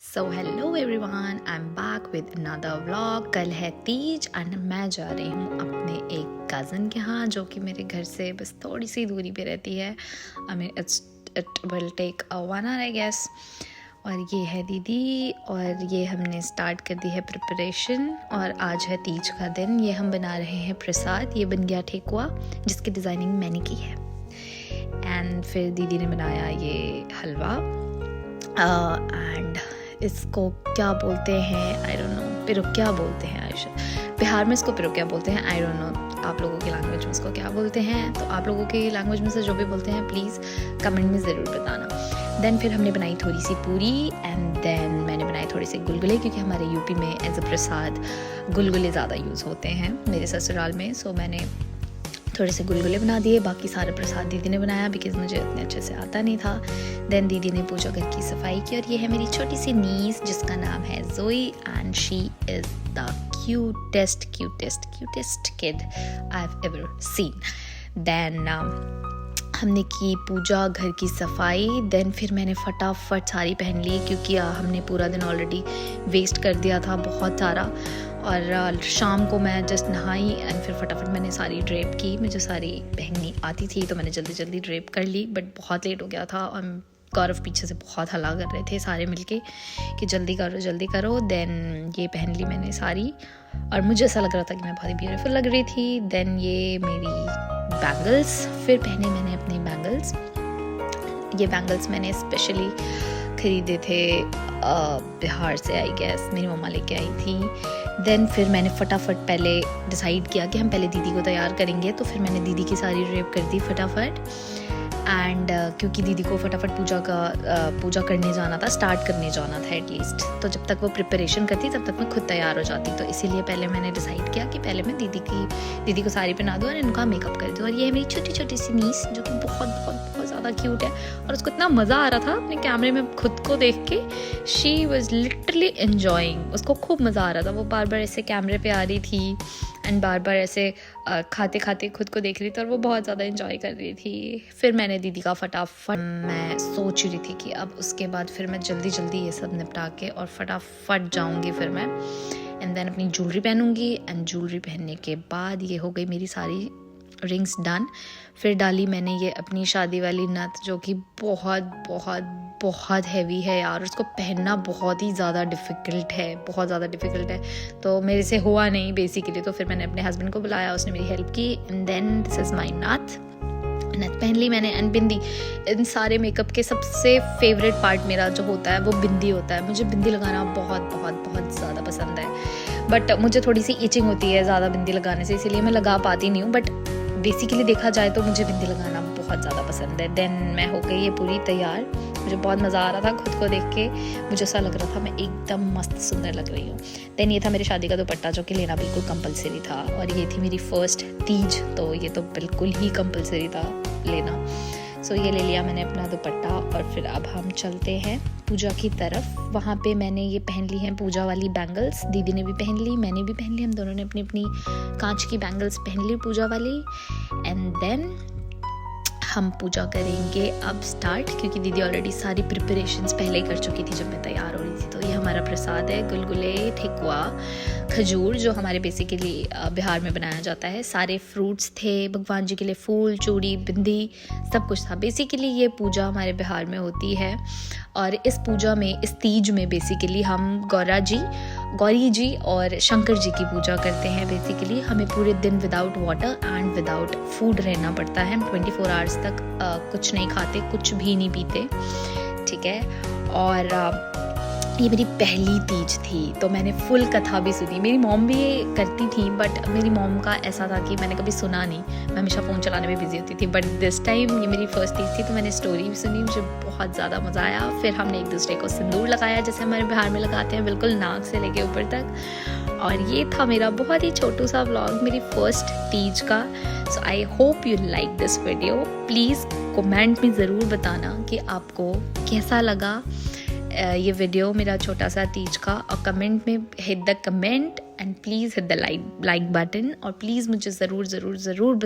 So hello everyone, I am back with another vlog. कल है Teej and मैं जा रही हूँ अपने एक कज़न के यहाँ जो कि मेरे घर से बस थोड़ी सी दूरी पे रहती है। I mean it will take 1 hour I guess. और ये है दीदी और ये हमने स्टार्ट कर दी है प्रिपरेशन। और आज है तीज का दिन। ये हम बना रहे हैं प्रसाद। ये बन गया ठेकुआ जिसकी डिज़ाइनिंग मैंने की है। एंड फिर दीदी ने बनाया ये हलवा एंड इसको क्या बोलते हैं आई डोंट नो। पिरुकिया बोलते हैं बिहार में इसको पिरुकिया बोलते हैं। आई डोंट नो आप लोगों की लैंग्वेज में इसको क्या बोलते हैं। तो आप लोगों की लैंग्वेज में से जो भी बोलते हैं प्लीज़ कमेंट में ज़रूर बताना। देन फिर हमने बनाई थोड़ी सी पूरी एंड देन मैंने बनाए थोड़े से गुलगुले क्योंकि हमारे यूपी में एज अ प्रसाद गुलगुले ज़्यादा यूज़ होते हैं मेरे ससुराल में। सो मैंने थोड़े से गुलगुले बना दिए। बाकी सारा प्रसाद दीदी ने बनाया बिकॉज मुझे इतने अच्छे से आता नहीं था। देन दीदी ने पूजा घर की सफाई की। और ये है मेरी छोटी सी नीस जिसका नाम है Joey and she is the cutest kid I have ever seen. Then हमने की पूजा घर की सफाई। देन फिर मैंने फटाफट साड़ी पहन ली क्योंकि हमने पूरा दिन ऑलरेडी वेस्ट कर दिया था बहुत सारा। और शाम को मैं जस्ट नहाई एंड फिर फटाफट मैंने साड़ी ड्रेप की। मुझे साड़ी पहननी आती थी तो मैंने जल्दी ड्रेप कर ली बट बहुत लेट हो गया था। और गौरव पीछे से बहुत हल्ला कर रहे थे सारे मिलके कि जल्दी करो। देन ये पहन ली मैंने साड़ी और मुझे ऐसा लग रहा था कि मैं बहुत ही ब्यूटीफुल लग रही थी। देन ये मेरी बैंगल्स फिर पहने मैंने अपने बैंगल्स। ये बैंगल्स मैंने स्पेशली ख़रीदे थे बिहार से आई गेस। मेरी मम्मा लेके आई थी। देन फिर मैंने फटाफट पहले डिसाइड किया कि हम पहले दीदी को तैयार करेंगे। तो फिर मैंने दीदी की सारी ड्रेप कर दी फटाफट। एंड क्योंकि दीदी को फटाफट पूजा करने जाना था, स्टार्ट करने जाना था एटलीस्ट। तो जब तक वो प्रिपरेशन करती तब तक मैं खुद तैयार हो जाती। तो इसीलिए पहले मैंने डिसाइड किया कि पहले मैं दीदी को साड़ी पहना दूँ और इनका मेकअप कर दूँ। और ये है मेरी छोटी सी नीस जो कि बहुत ज़्यादा क्यूट है। और उसको इतना मज़ा आ रहा था अपने कैमरे में खुद को देख के। She was literally enjoying. उसको खूब मज़ा आ रहा था। वो बार बार ऐसे कैमरे पे आ रही थी एंड बार बार ऐसे खाते खाते खुद को देख रही थी और वो बहुत ज़्यादा एंजॉय कर रही थी। फिर मैंने दीदी का फटाफट मैं सोच रही थी कि अब उसके बाद फिर मैं जल्दी ये सब निपटा के और फटाफट जाऊंगी फिर मैं एंड देन अपनी ज्वेलरी पहनूंगी। एंड ज्वेलरी पहनने के बाद ये हो गई मेरी सारी रिंग्स डन। फिर डाली मैंने ये अपनी शादी वाली नथ जो कि बहुत हैवी है यार। उसको पहनना बहुत ही ज़्यादा डिफ़िकल्ट है। तो मेरे से हुआ नहीं बेसिकली। तो फिर मैंने अपने हस्बैंड को बुलाया, उसने मेरी हेल्प की। And then this is my नथ पहन ली मैंने। एंड बिंदी, इन सारे मेकअप के सबसे फेवरेट पार्ट मेरा जो होता है वो बिंदी होता है। मुझे बिंदी लगाना बहुत ज़्यादा पसंद है बट मुझे थोड़ी सी इचिंग होती है ज़्यादा बिंदी लगाने से, इसीलिए मैं लगा पाती नहीं हूँ। बट बेसिकली देखा जाए तो मुझे बिंदी लगाना बहुत ज़्यादा पसंद है। देन मैं हो गई ये पूरी तैयार। मुझे बहुत मज़ा आ रहा था खुद को देख के। मुझे ऐसा लग रहा था मैं एकदम मस्त सुंदर लग रही हूँ। देन ये था मेरी शादी का दुपट्टा जो कि लेना बिल्कुल कंपलसरी था। और ये थी मेरी फर्स्ट तीज तो ये तो बिल्कुल ही कंपलसरी था लेना। सो ये ले लिया मैंने अपना दुपट्टा। और फिर अब हम चलते हैं पूजा की तरफ। वहाँ पे मैंने ये पहन ली हैं पूजा वाली बैंगल्स। दीदी ने भी पहन ली, मैंने भी पहन ली। हम दोनों ने अपनी कांच की बैंगल्स पहन ली पूजा वाली। एंड देन हम पूजा करेंगे अब स्टार्ट क्योंकि दीदी ऑलरेडी सारी प्रिपरेशंस पहले ही कर चुकी थी जब मैं तैयार हो रही थी। तो ये हमारा प्रसाद है गुलगुले, ठेकुआ, खजूर जो हमारे बेसिकली बिहार में बनाया जाता है। सारे फ्रूट्स थे, भगवान जी के लिए फूल, चूड़ी, बिंदी सब कुछ था। बेसिकली ये पूजा हमारे बिहार में होती है। और इस पूजा में, इस तीज में बेसिकली हम गौरी जी और शंकर जी की पूजा करते हैं। बेसिकली हमें पूरे दिन without water and without food रहना पड़ता है। 24 आवर्स तक कुछ नहीं खाते, कुछ भी नहीं पीते, ठीक है। और ये मेरी पहली तीज थी तो मैंने फुल कथा भी सुनी। मेरी मॉम भी ये करती थी बट मेरी मॉम का ऐसा था कि मैंने कभी सुना नहीं, मैं हमेशा फ़ोन चलाने में बिजी होती थी। बट दिस टाइम ये मेरी फर्स्ट तीज थी तो मैंने स्टोरी भी सुनी। मुझे बहुत ज़्यादा मज़ा आया। फिर हमने एक दूसरे को सिंदूर लगाया जैसे हमारे बिहार में लगाते हैं, बिल्कुल नाक से लेके ऊपर तक। और ये था मेरा बहुत ही छोटू सा व्लॉग मेरी फर्स्ट तीज का। So I hope you like this video. Please comment में ज़रूर बताना कि आपको कैसा लगा ये वीडियो मेरा छोटा सा तीज का। और कमेंट में hit the comment and please hit the like button. और प्लीज़ मुझे ज़रूर बताना